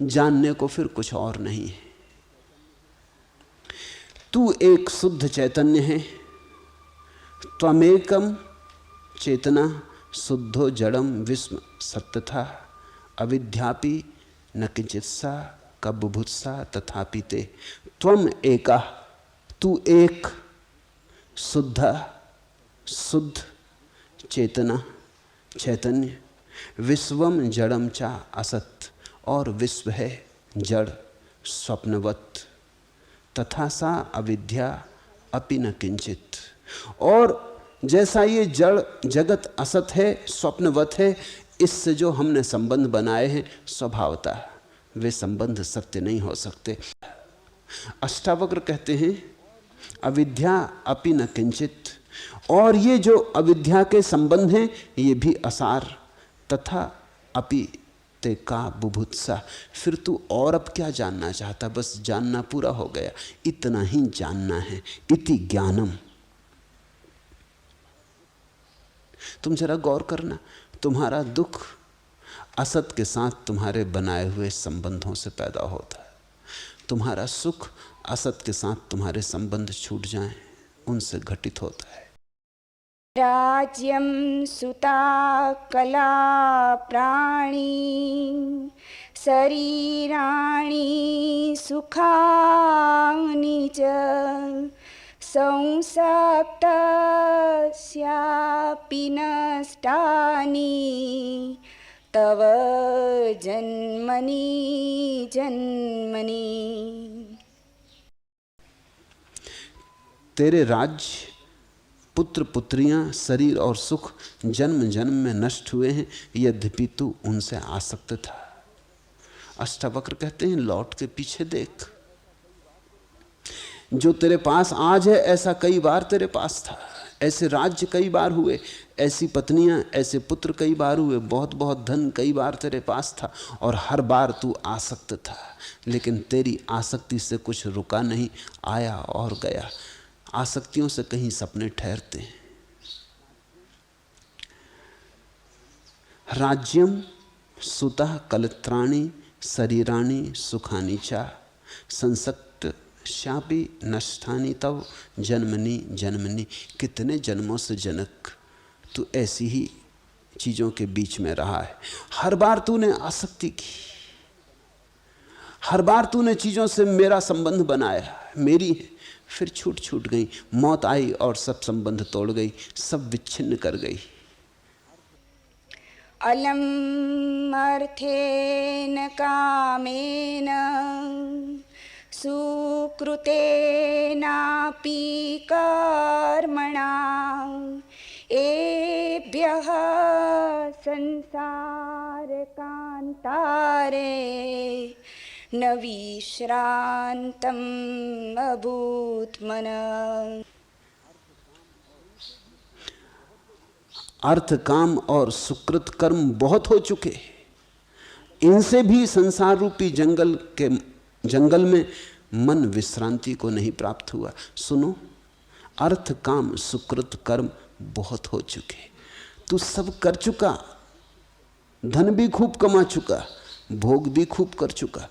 B: जानने को फिर कुछ और नहीं है। तू एक शुद्ध चैतन्य है, त्वमेकम चेतना शुद्धो जड़म विस्म सत्यथा अविद्यापि न किंचित्सा कबुभुत्सा तथापि ते। त्वम एका, तू एक शुद्ध चेतना चैतन्य, विश्वम जड़म चा असत, और विश्व है जड़ स्वप्नवत, तथा सा अविद्या अपि न किंचित। और जैसा ये जड़ जगत असत है, स्वप्नवत है, इससे जो हमने संबंध बनाए हैं स्वभावतः वे संबंध सत्य नहीं हो सकते। अष्टावक्र कहते हैं अविद्या अपि न किंचित, और ये जो अविद्या के संबंध हैं ये भी असार, तथा अपि ते का बुभुत्सा। फिर तू और अब क्या जानना चाहता? बस जानना पूरा हो गया, इतना ही जानना है। इति ज्ञानम। तुम जरा गौर करना, तुम्हारा दुख असत के साथ तुम्हारे बनाए हुए संबंधों से पैदा होता है, तुम्हारा सुख असत के साथ तुम्हारे संबंध छूट जाएं उनसे घटित होता है।
A: राज्यं सुता कला प्राणी शरीराणि सुखानि च संसक्तस्यापि नष्टानि तव जन्मनि जन्मनि।
B: तेरे राज्य, पुत्र पुत्रियां, शरीर और सुख जन्म जन्म में नष्ट हुए हैं, यद्यपि तू उनसे आसक्त था। अष्टावक्र कहते हैं लौट के पीछे देख, जो तेरे पास आज है ऐसा कई बार तेरे पास था। ऐसे राज्य कई बार हुए, ऐसी पत्नियां, ऐसे पुत्र कई बार हुए, बहुत बहुत धन कई बार तेरे पास था, और हर बार तू आसक्त था। लेकिन तेरी आसक्ति से कुछ रुका नहीं, आया और गया। आसक्तियों से कहीं सपने ठहरते हैं। राज्यम सुतः कलत्राणि शरीराणि सुखानि चा संसक्त शापि नष्टानि तव जन्मनि जन्मनि। कितने जन्मों से जनक तू ऐसी ही चीजों के बीच में रहा है। हर बार तूने आसक्ति की, हर बार तूने चीजों से मेरा संबंध बनाया, मेरी है, फिर छूट छूट गई, मौत आई और सब संबंध तोड़ गई, सब विच्छिन्न कर गई।
A: अलम अर्थेन कामेन सुकृतेनापि कर्मणा एभ्यः संसारकान्तारे न विश्रान्तम् अभूत् मनः।
B: अर्थ, काम और सुकृत कर्म बहुत हो चुके, इनसे भी संसार रूपी जंगल में मन विश्रांति को नहीं प्राप्त हुआ। सुनो, अर्थ, काम, सुकृत कर्म बहुत हो चुके, तू सब कर चुका, धन भी खूब कमा चुका, भोग भी खूब कर चुका।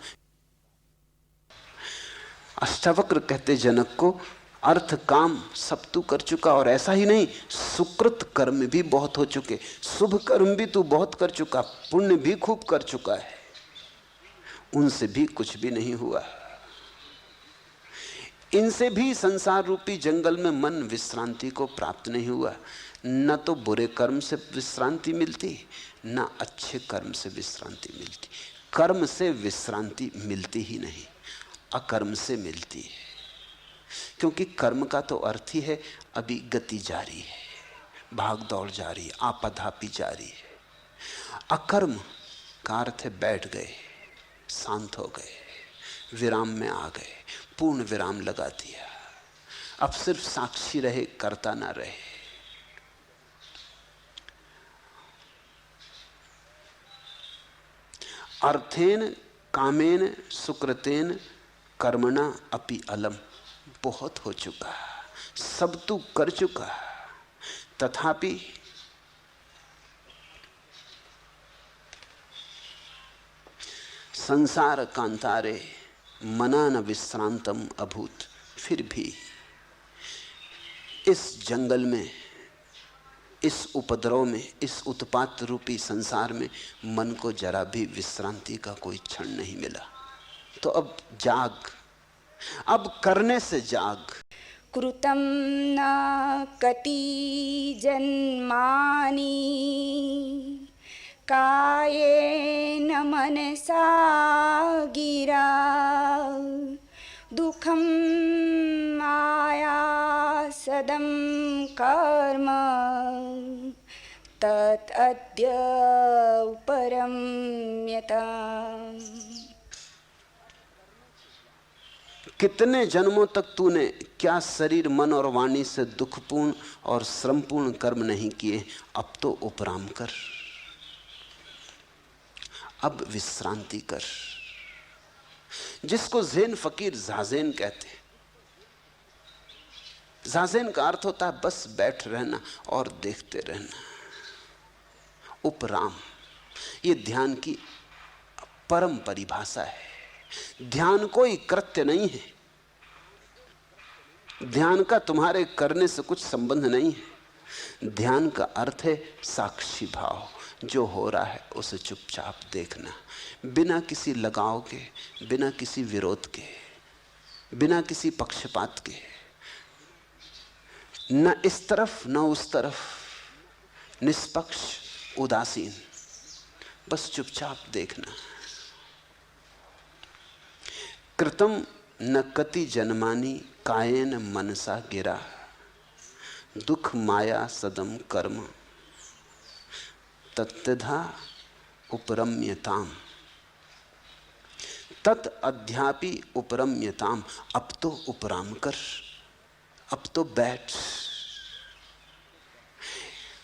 B: अष्टावक्र कहते जनक को, अर्थ काम सब तू कर चुका, और ऐसा ही नहीं, सुकृत कर्म भी बहुत हो चुके, शुभ कर्म भी तू बहुत कर चुका, पुण्य भी खूब कर चुका है, उनसे भी कुछ भी नहीं हुआ। इनसे भी संसार रूपी जंगल में मन विश्रांति को प्राप्त नहीं हुआ। न तो बुरे कर्म से विश्रांति मिलती, न अच्छे कर्म से विश्रांति मिलती। कर्म से विश्रांति मिलती ही नहीं, अकर्म से मिलती है। क्योंकि कर्म का तो अर्थ ही है अभी गति जारी है, भाग दौड़ जारी है, आपाधापी जारी है। अकर्म का अर्थ है बैठ गए, शांत हो गए, विराम में आ गए, पूर्ण विराम लगा दिया। अब सिर्फ साक्षी रहे, करता ना रहे। अर्थेन कामेन सुकृतेन कर्मणा अपि अलम। बहुत हो चुका, सब तू कर चुका, तथापि संसार कांतारे मना न विश्रांतम अभूत। फिर भी इस जंगल में, इस उपद्रव में, इस उत्पात रूपी संसार में मन को जरा भी विश्रांति का कोई क्षण नहीं मिला। तो अब जाग, अब करने से जाग।
A: कृतं न कति जन्मानि कायेन मनसा गिरा दुःखं आयासदं कर्म तत् अद्य उपरम्यताम्।
B: कितने जन्मों तक तूने क्या शरीर, मन और वाणी से दुखपूर्ण और श्रमपूर्ण कर्म नहीं किए। अब तो उपराम कर, अब विश्रांति कर। जिसको ज़ेन फकीर ज़ाज़ेन कहते हैं। ज़ाज़ेन का अर्थ होता है बस बैठ रहना और देखते रहना। उपराम ये ध्यान की परम परिभाषा है। ध्यान कोई कृत्य नहीं है, ध्यान का तुम्हारे करने से कुछ संबंध नहीं है। ध्यान का अर्थ है साक्षी भाव, जो हो रहा है उसे चुपचाप देखना, बिना किसी लगाव के, बिना किसी विरोध के, बिना किसी पक्षपात के, न इस तरफ न उस तरफ, निष्पक्ष, उदासीन, बस चुपचाप देखना। कृतम न कति जन्मानि कायेन मनसा गिरा दुख माया सदम कर्म तत्तधा उपरम्यताम तत् अध्यापि उपरम्यताम। अब तो उपराम कर, अब तो बैठ।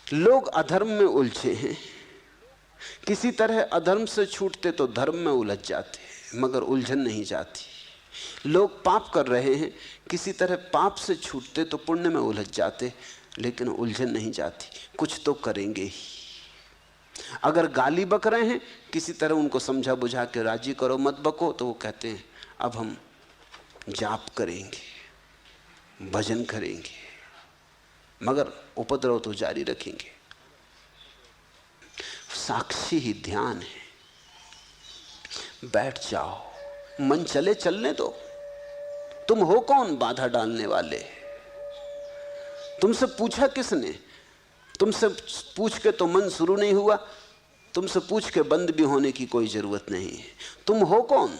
B: लोग अधर्म में उलझे हैं, किसी तरह अधर्म से छूटते तो धर्म में उलझ जाते, मगर उलझन नहीं जाती। लोग पाप कर रहे हैं, किसी तरह पाप से छूटते तो पुण्य में उलझ जाते, लेकिन उलझन नहीं जाती। कुछ तो करेंगे ही। अगर गाली बक रहे हैं, किसी तरह उनको समझा बुझा के राजी करो, मत बको, तो वो कहते हैं अब हम जाप करेंगे, भजन करेंगे, मगर उपद्रव तो जारी रखेंगे। साक्षी ही ध्यान है। बैठ जाओ, मन चले चलने दो। तुम हो कौन बाधा डालने वाले? तुमसे पूछा किसने? तुमसे पूछ के तो मन शुरू नहीं हुआ, तुमसे पूछ के बंद भी होने की कोई जरूरत नहीं है। तुम हो कौन?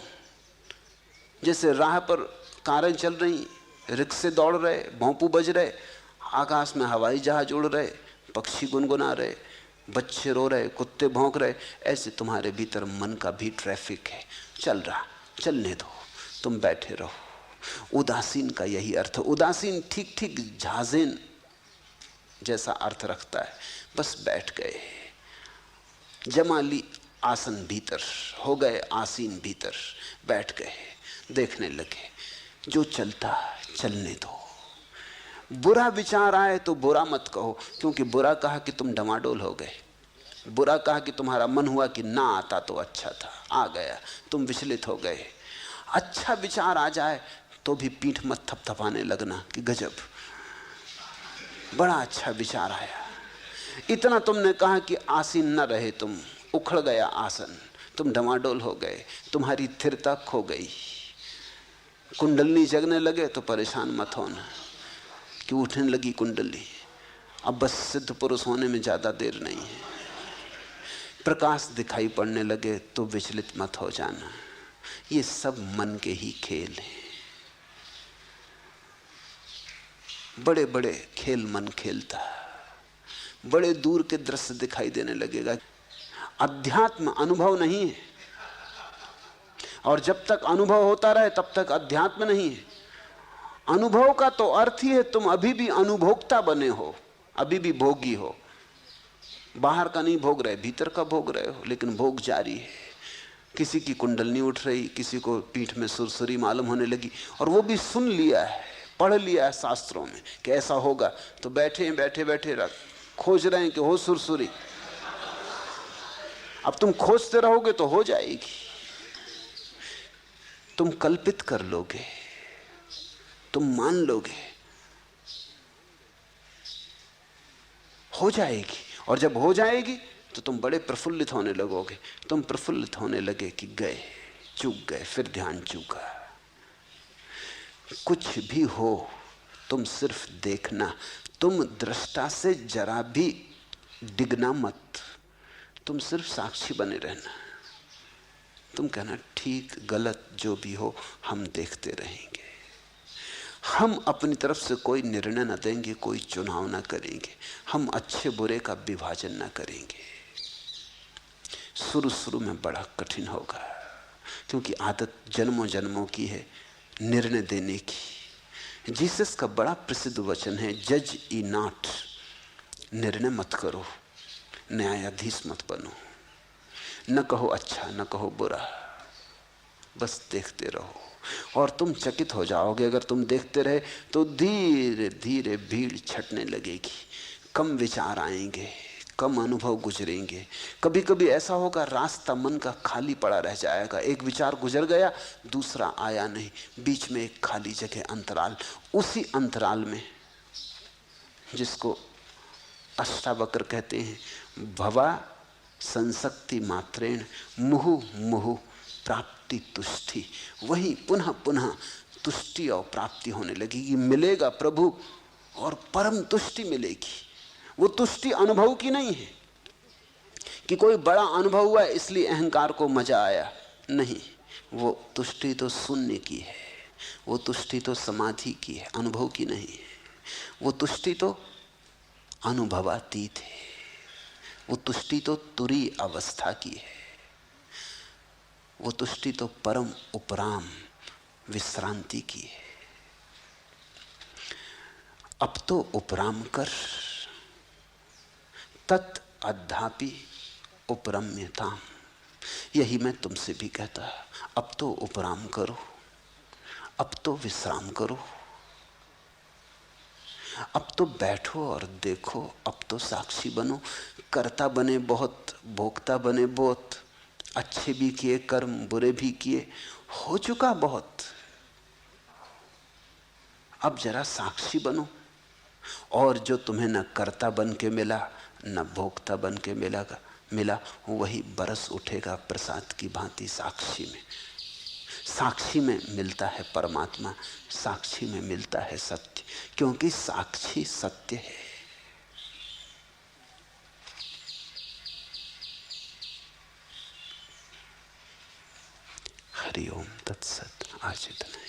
B: जैसे राह पर कारें चल रही, रिक्शे दौड़ रहे, भोंपू बज रहे, आकाश में हवाई जहाज उड़ रहे, पक्षी गुनगुना रहे, बच्चे रो रहे, कुत्ते भौंक रहे, ऐसे तुम्हारे भीतर मन का भी ट्रैफिक है, चल रहा, चलने दो, तुम बैठे रहो। उदासीन का यही अर्थ। उदासीन ठीक ठीक झाज़ेन जैसा अर्थ रखता है। बस बैठ गए, जमा ली आसन भीतर, हो गए आसीन भीतर, बैठ गए, देखने लगे, जो चलता चलने दो। बुरा विचार आए तो बुरा मत कहो, क्योंकि बुरा कहा कि तुम डमाडोल हो गए, बुरा कहा कि तुम्हारा मन हुआ कि ना आता तो अच्छा था, आ गया, तुम विचलित हो गए। अच्छा विचार आ जाए तो भी पीठ मत थपथपाने लगना कि गजब, बड़ा अच्छा विचार आया। इतना तुमने कहा कि आसीन न रहे, तुम उखड़ गया आसन, तुम डमाडोल हो गए, तुम्हारी स्थिरता खो गई, कुंडलनी जगने लगे तो परेशान मत होना कि उठने लगी कुंडली। अब बस सिद्ध पुरुष होने में ज्यादा देर नहीं है। प्रकाश दिखाई पड़ने लगे तो विचलित मत हो जाना। ये सब मन के ही खेल हैं। बड़े बड़े खेल मन खेलता है, बड़े दूर के दृश्य दिखाई देने लगेगा। अध्यात्म अनुभव नहीं है, और जब तक अनुभव होता रहे तब तक अध्यात्म नहीं है। अनुभव का तो अर्थ ही है तुम अभी भी अनुभोक्ता बने हो, अभी भी भोगी हो। बाहर का नहीं भोग रहे, भीतर का भोग रहे हो, लेकिन भोग जारी है। किसी की कुंडलनी उठ रही, किसी को पीठ में सुरसुरी मालूम होने लगी, और वो भी सुन लिया है, पढ़ लिया है शास्त्रों में कि ऐसा होगा, तो बैठे बैठे खोज रहे हैं कि हो सुरसुरी। अब तुम खोजते रहोगे तो हो जाएगी। तुम कल्पित कर लोगे, तुम मान लोगे, हो जाएगी। और जब हो जाएगी तो तुम बड़े प्रफुल्लित होने लगोगे। तुम प्रफुल्लित होने लगे कि गए, चूक गए, फिर ध्यान चूका। कुछ भी हो तुम सिर्फ देखना, तुम दृष्टा से जरा भी डिगना मत, तुम सिर्फ साक्षी बने रहना। तुम कहना ठीक गलत जो भी हो हम देखते रहेंगे। हम अपनी तरफ से कोई निर्णय न देंगे, कोई चुनाव न करेंगे, हम अच्छे बुरे का विभाजन न करेंगे। शुरू में बड़ा कठिन होगा, क्योंकि आदत जन्मों जन्मों की है निर्णय देने की। जीसस का बड़ा प्रसिद्ध वचन है, जज ई नॉट, निर्णय मत करो, न्यायाधीश मत बनो। न कहो अच्छा न कहो बुरा, बस देखते रहो। और तुम चकित हो जाओगे, अगर तुम देखते रहे तो धीरे धीरे भीड़ छटने लगेगी, कम विचार आएंगे, कम अनुभव गुजरेंगे। कभी कभी ऐसा होगा रास्ता मन का खाली पड़ा रह जाएगा, एक विचार गुजर गया, दूसरा आया नहीं, बीच में एक खाली जगह, अंतराल। उसी अंतराल में, जिसको अष्टावक्र कहते हैं, भवा संसक्ति मात्रेण मुहु मुहु प्राप्ति तुष्टि, वही पुनः पुनः तुष्टि और प्राप्ति होने लगेगी। मिलेगा प्रभु और परम तुष्टि मिलेगी। वो तुष्टि अनुभव की नहीं है कि कोई बड़ा अनुभव हुआ इसलिए अहंकार को मजा आया, नहीं। वो तुष्टि तो शून्य की है, वो तुष्टि तो समाधि की है, अनुभव की नहीं है। वो तुष्टि तो अनुभवातीत है, वो तुष्टि तो तुरी अवस्था की है, वो तुष्टि तो परम उपराम विश्रांति की है। अब तो उपराम कर, तत् अद्धापि उपरम्यताम। यही मैं तुमसे भी कहता, अब तो उपराम करो, अब तो विश्राम करो, अब तो बैठो और देखो, अब तो साक्षी बनो। कर्ता बने बहुत, भोक्ता बने बहुत, अच्छे भी किए कर्म, बुरे भी किए, हो चुका बहुत। अब जरा साक्षी बनो, और जो तुम्हें न कर्ता बन के मिला न भोक्ता बन के मिला, वही बरस उठेगा प्रसाद की भांति साक्षी में। साक्षी में मिलता है परमात्मा, साक्षी में मिलता है सत्य, क्योंकि साक्षी सत्य है। हरि ओम तत्सत। आज इतना।